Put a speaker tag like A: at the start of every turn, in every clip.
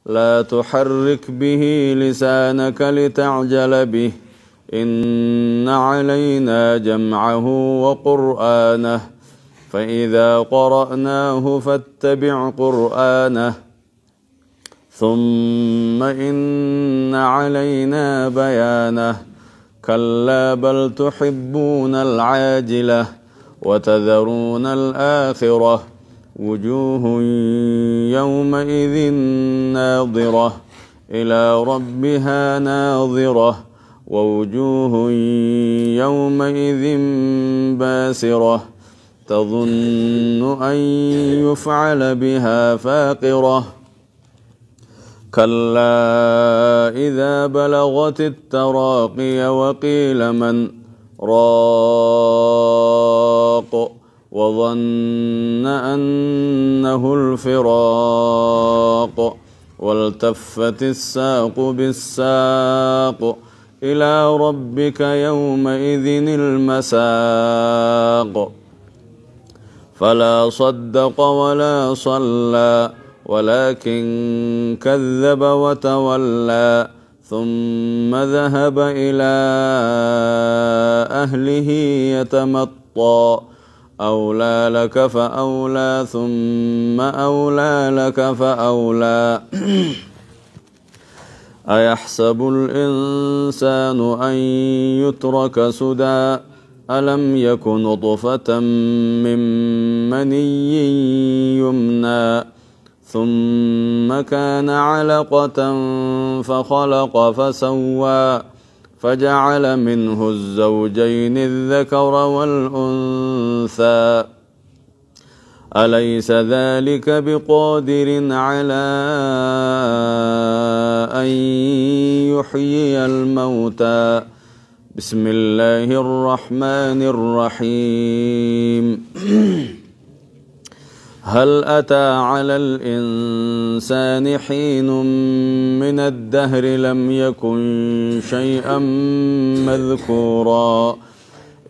A: لا تحرك به لسانك لتعجل به إن علينا جمعه وقرآنه فإذا قرأناه فاتبع قرآنه ثم إن علينا بيانه كلا بل تحبون العاجلة وتذرون الآخرة وجوه يومئذ ناظرة إلى ربها ناظرة ووجوه يومئذ باسرة تظن أن يفعل بها فاقرة كلا إذا بلغت التراقي وقيل من راق وظن أنه الفراق والتفت الساق بالساق إلى ربك يومئذ المساق فلا صدق ولا صلى ولكن كذب وتولى ثم ذهب إلى أهله يتمطى أولى لك فأولى ثم أولى لك فأولى أيحسب الإنسان أن يترك سدى ألم يك نطفة من مني يمنى ثم كان علقة فخلق فسوى فجعل منه الزوجين الذكر والأنثى أليس ذلك بقادر على أن يحيي الموتى بسم الله الرحمن الرحيم هل أتى على الإنسان حين من الدهر لم يكن شيئا مذكورا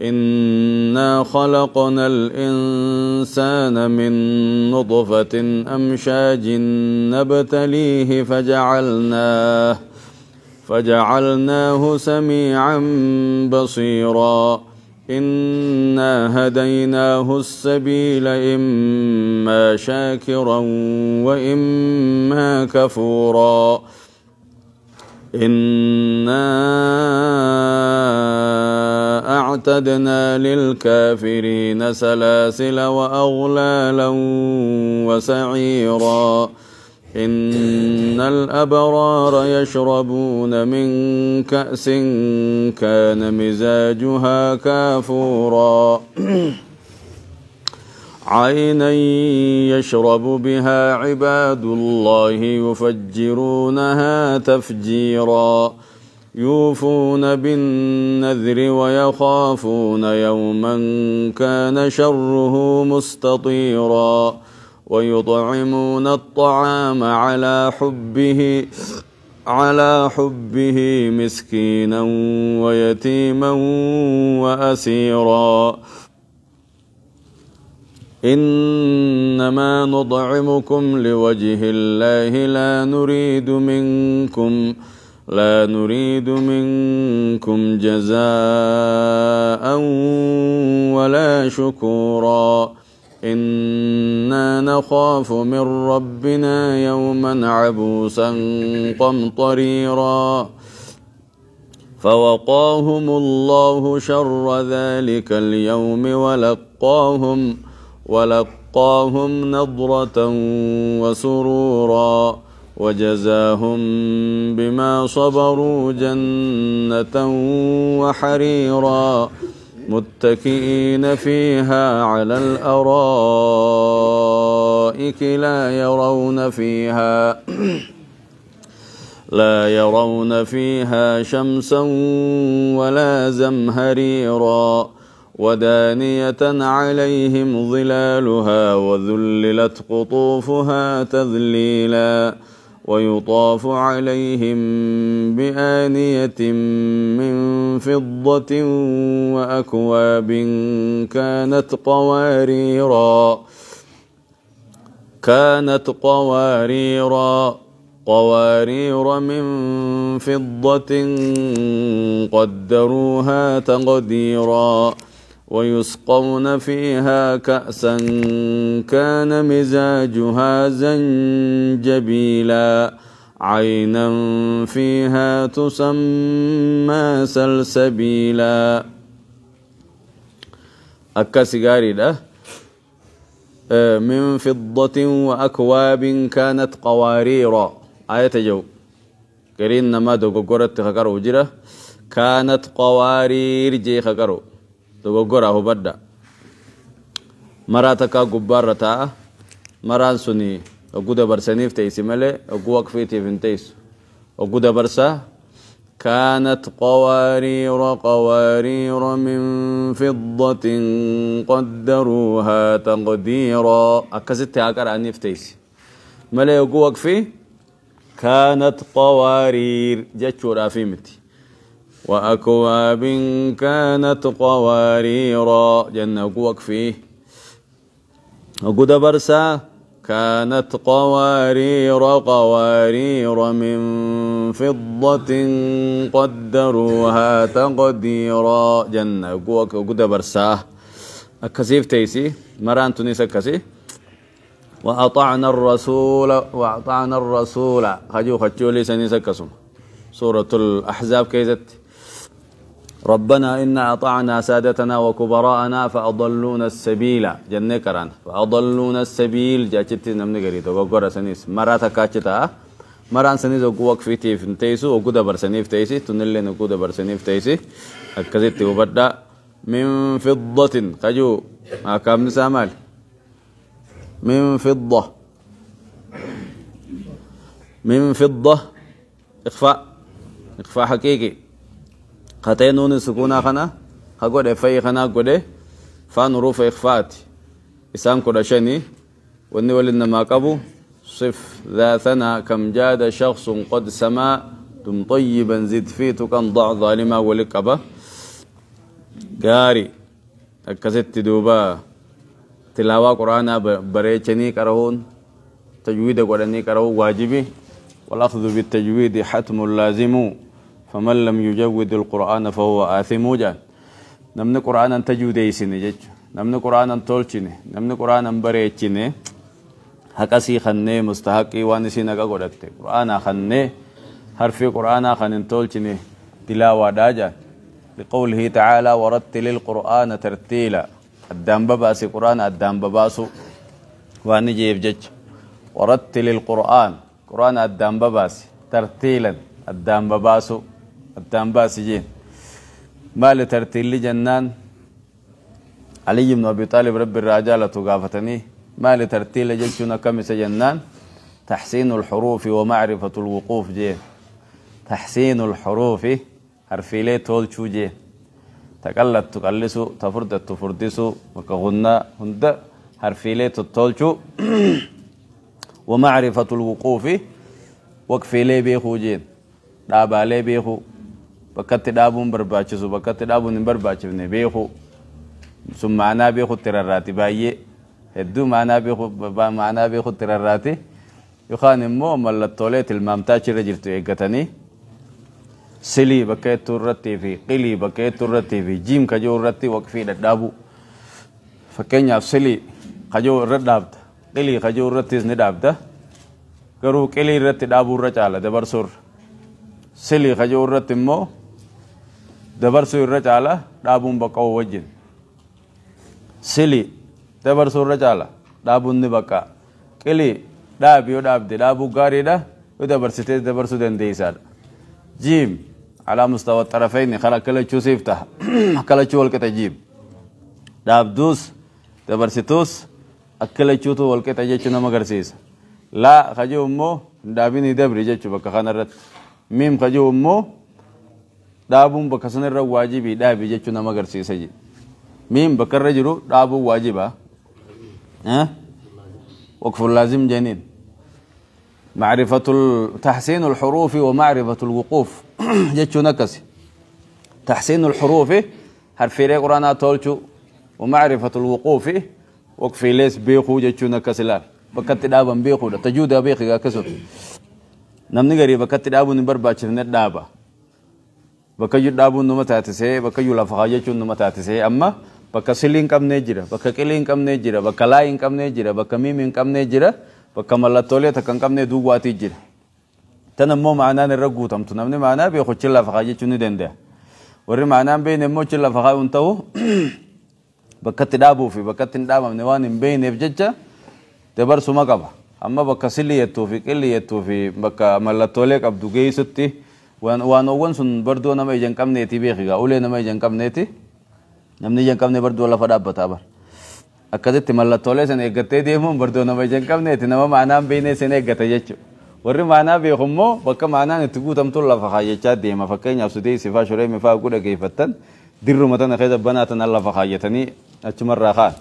A: إنا خلقنا الإنسان من نطفة أمشاج نبتليه فجعلناه سميعا بصيرا إنا هديناه السبيل إما شاكرا وإما كفورا إنا أعتدنا للكافرين سلاسل وأغلالا وسعيرا إن الأبرار يشربون من كأس كان مزاجها كافورا عينا يشرب بها عباد الله يفجرونها تفجيرا يوفون بالنذر ويخافون يوما كان شره مستطيرا ويطعمون الطعام على حبه مسكينا ويتيما وأسيرا إنما نطعمكم لوجه الله لا نريد منكم جزاء ولا شكورا إنا نخاف من ربنا يوما عبوسا قمطريرا فوقاهم الله شر ذلك اليوم ولقاهم نضرة وسرورا وجزاهم بما صبروا جنة وحريرا متكئين فيها على الأرائك لا يرون فيها شمسا ولا زمهريرا ودانية عليهم ظلالها وذللت قطوفها تذليلا ويطاف عليهم بآنية من فضة وأكواب كانت قواريرا قوارير من فضة قدروها تقديرا ويسقون فيها كأسا كان مزاجها زنجبيلا عينا فيها تسمى سلسبيلا أكاسيغاري ده من فضة وأكواب كانت قوارير آية جو قرين نما دوغورت خكرو جرة كانت قوارير جي خكرو دوغورا هو بدا مراتك غبار رتا مران سني وغودا برسنيف تيسي ملي وغوك فيتي فينتيس وغودا برسا كانت قوارير من فضة قدروها تقديرا أكست هاكر عن نفتيس ملي وغوك في كانت قوارير جاتشو رافيمتي وأكواب كانت قواريرا جنة وغوك فيه وغودا برسا كانت قوارير من فضة قدروها تقديرا جنة وغودا برسا أكسيف تيسي مران تونيس أكسي وأطعنا الرسول خجو لي سنيس أكسم سورة الأحزاب كيزت ربنا إنا أطعنا سادتنا وكبراءنا فأضلونا السبيل جنة كران فأضلونا السبيل جاءت نمني قريت وقرأ سنيس مرات كاتشتا مران سنيس وقوك في تيف تيسو وقود برسنيف تيسي تنلي نقود برسنيف تيسي أكزت وبدا من فضة خجو كم نسامال من فضة إخفاء حقيقي خطين نون سكونا خنا خقود فاي خنا قود فان روف إخفاء إسام كرشني وني ولنا ما قبو صف ذاتنا كم جاد شخص قد سما دم طيبا زد فيتك ضع ظالما ولقبا قاري أكست دوبا تلاوة قرآن بريچني كرهون تجويد قرآني كرهو واجبي والأخذ بالتجويد حتم لازم فمن لم يجود القرآن فهو آثم جان نمن قرآن تجودي سنجج نمن قرآن تولچني نمن قرآن بريچني حقسي خنه مستحقي وانسينا قدرت قرآن خنه حرف قرآن خن تولچني تلاوة داجا لقوله تعالى ورتل القرآن ترتيلا الدام بباسي قرآن الدام بباسو وانجي يفجج ورتل القرآن قرآن الدام بباسي ترتيلا الدام بباسو الدام باسي جين مال ترتيل جنان علي بن أبي طالب رب الرجالة تقافتني مال ترتيل جلسنا كمس جنان تحسين الحروف ومعرفة الوقوف جين تحسين الحروف حرفيلي تولشو جين تقلت تقلسو تفردت تفردسو وكغنى هند حرفيلي تولشو ومعرفة الوقوف وقفيلي بيخو جين دابالي بيخو بكت دابون برباچسو بكت دابون برباچفني بيخو ثم معنا بيخو ترراتي بايه هدو معنا بيخو ترراتي يخان مو ملتوليت المامتاچ رجلتو ايغتني سلي بكيت ترتي في قلي بكيت ترتي في جيم كجو رتي وقفي دابو فكينيا سلي كجو ردابت قلي كجو رتيس ندابت غرو قلي رتي دابو رچاله دبرسور سلي كجو رتي مو دبرسور رچاله دابون بقو وجين سلي دبرسور رچاله دابون ني بقا قلي دابيو دابدي دابو غاري دا ودبرسته دبرسو دنديساد جيم على مستوى الطرفين خلا كلا تشو سيفتح كلا تشو والكتا جيم دابدوس دبرسيتوس أكلا تشو تو والكتا جيتشو نمغرسيس لا خجو أمو دابيني دبري جيتشو بكا خانرت ميم خجو أمو دابون بكا سنر واجبي دابي جيتشو نمغرسيس جي ميم بكر رجرو دابو واجبا وقف اللازم جنين معرفة تحسين الحروف ومعرفة الوقوف جتشو نكسي تحسين الحروف حرفي لي قرانا تولشو ومعرفة الوقوف وقفي ليس بيخو جتشو نكسي لا بكت دابا بيخو تجود بيخي كسر namni garii bakkatti dhaabuun hin barbaachifne dhaaba bakkayyuu dhaabuun numa taatisee bakkayyuu lafa kaayyachuun numa taatisee amma bakka silii hin qabnee jira bakka qilii hin qabnee jira bakka laayii hin qabnee jira bakka miimii hin qabnee jira bakka mallattoolee takka hin qabnee duwwaatii jira tan ammoo maanaan irra guutamtu namni maanaa beeku chin lafa kaayyachuu ni danda'a warri maanaan beekne immoo chin lafa kaayuun ta'u bakkatti dhaabuu fi bakkatti hin dhaabamne waan hin beekneef jecha dabarsuma qaba amma bakka silii yettuu fi qilii yettuu fi bakka mallattoolee qabdu geessutti waan sun bardoo nama ija hin qabneeti beekigaa ulee nama ija hin qabneeti namni ija hin qabne bardoo lafa dhaabbataa bar akkasitti mallattoolee san eeggattee deemuun bardoo nama ija hin qabneeti nama maanaan beeknee sen eeggata jechuudha warri maanaa beeku immoo bakka maanaan itti guutamtuun lafa kaayyachaa deema fakkeenyaaf sudee sifaa shuree mifaa gudha geeffattan dirruma tana keessa banaa tana lafa kaayyatanii achumarraa kaan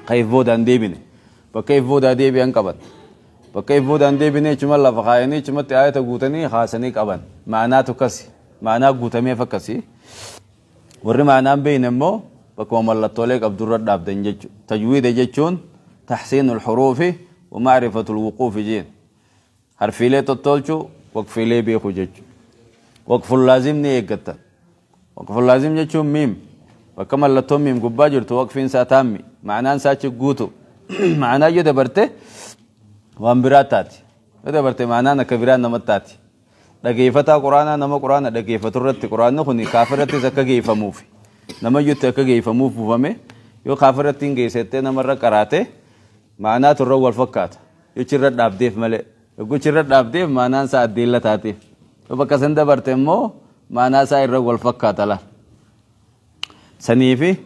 A: kayif boodaan deebine bakka if boodaan deebi'an qaban bakka if boodaan deebine achuma lafa kaayanii achumatti ayata guutanii haasanii qaban maanaatu akkasi maanaa guutameef akkasi warri maanaan beekne immoo bakkuma mallattoolee qabdurra dhaabdan jechuudha tajwiida jechuun taxsiinul xuruufi wa macrifatul wuquufi jeen harfiilee tottolchuu waqfiilee beekuu jechuudha waqful laazim ni eeggattan waqful laazim jechuun miim bakka mallattoon miim gubbaa jirtu waqfiin isaa taammi maanaan isaa achi guutu maanaa yoo dabarte waan biraa taati yoo dabarte maanaan akka biraa namatti taati dhageeffataa quraanaa nama quraana dhageeffatu irratti quraanni kun kaafirrattis akka geeffamuuf nama iyyutti akka geeffamuuf buufame yoo kaafirratti hin geessettee namarra qaraate maanaa turra wal fakkaata yoo chirra dhaabdeef malee yoo chirra dhaabdeef maanaan isaa addeella taateef yoo bakka san dabarte immoo maanaa isaa irra wal fakkaata la saniifi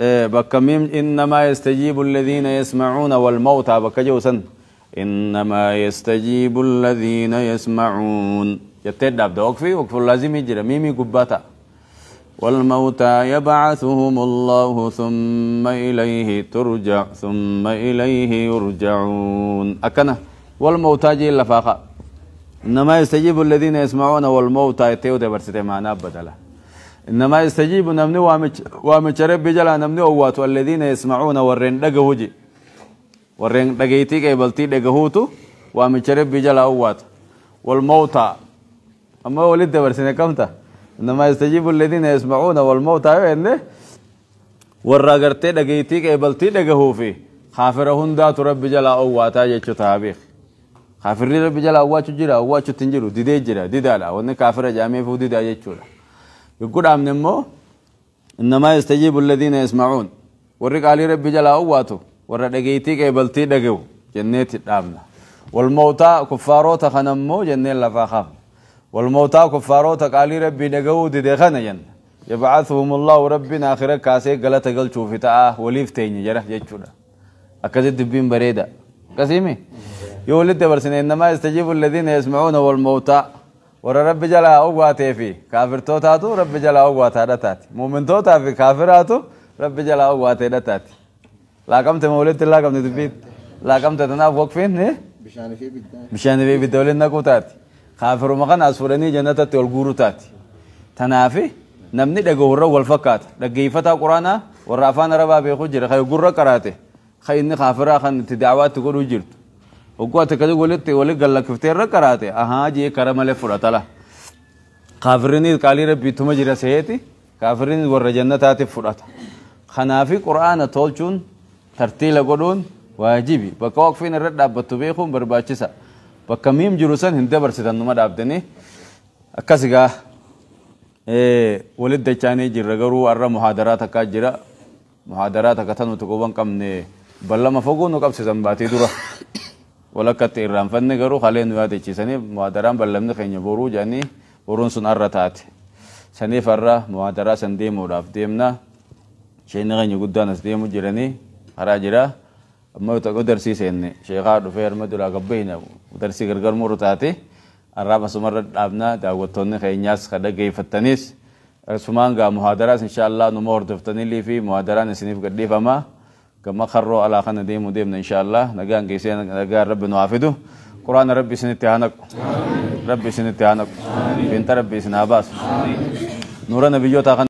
A: بكميم إنما يستجيب الذين يسمعون والموتى بكجوسن إنما يستجيب الذين يسمعون يتدب دوك في وقف لازم يجري ميمي قباتا والموتى يبعثهم الله ثم إليه ترجع ثم إليه يرجعون أكنا والموتى جي لفاقا إنما يستجيب الذين يسمعون والموتى يتيو دبرسته معنا بدلا إنما يستجيب نمني وامج رب جلا نمني أوات والذين يسمعون ورين دقهوجي ورين دقيتي كيبلتي دقهوتو وامج رب جلا أوات والموتى أما ولد برسنة كمتا إنما يستجيب الذين يسمعون والموتى إنه ورقرتي دقيتي كيبلتي دقهوفي خافرهن دات رب جلا أواتا يجو تابيخ خافر رب جلا أواتو جرا أواتو تنجرو ديدي جرا ديدالا وإن كافر جامي فو ديدا يجولا يقول أمنمو إنما يستجيب الذين يسمعون ورق علي ربي جل أواتو ورقيتي كيبلتي دقو جنة الآمنة والموتى كفاروت خنمو جنة لفاخاف والموتى كفاروت علي ربي دقو دي خنا جن يبعثهم الله ربنا آخر كاسي قلت قل شوفي تآه وليفتين جرح جيتشودا أكذب دبين بريدا قسيمي يولد برسنة إنما يستجيب الذين يسمعون والموتى ورا رب جل أواتي في كافر توتاتو رب جل أواتي دتاتي مؤمن توتا في كافراتو رب جل أواتي دتاتي لا كم تمولد لا كم تبيت لا كم تتناف وقفين نه بشان في بدولين نكوتاتي كافر مكان أسفلني جنة تولغورو تاتي تنافي نمني دعورة والفكات دعيفة القرآن ورافان ربا بيخوجر خي غورة كراته خي إن كافر خان تدعوات تقولوا جرت وقوات كذا قلت تقولي قال كفتير كراته جي كرم له فراتلا كافرني قالي ربي ثم جرا سيتي كافرني ور جنة تاتي فرات خنافي قرآن تولشون ترتيل قدون واجبي بكوك فين الرد بتبيخهم برباچسا بكميم جلوسان هند برسيتان نما دابدني أكاسيغا ولد دچاني جرغرو أرى محاضرات كاجرا محاضرات كتنو تقوبان كمني بلا مفوقو نقب سيزنباتي دورا ولا كتيران فن غرو خالين وادي چيسني محاضران بلمن خيني بورو جاني ورون سن أرتات سني فرا محاضرة سندي موداف ديمنا شيء نغني قدان اسديمو جراني هراجرا أما يتقدر سيسني شيخا دفير مدولا قبينا ودرسي غرغر مرتاتي الرابع سمرة أبنا دعوتوني خينياس خدا كيف التنس سمانغا محاضرات إن شاء الله نمور دفتني لي في محاضرات نسنيف قدي فما كما خروا على خنا ديم وديمنا إن شاء الله نجان كيسين نجار رب نوافده قرآن ربي سنتهانك ربي سنتهانك بنت ربي سناباس نور نبي جوتا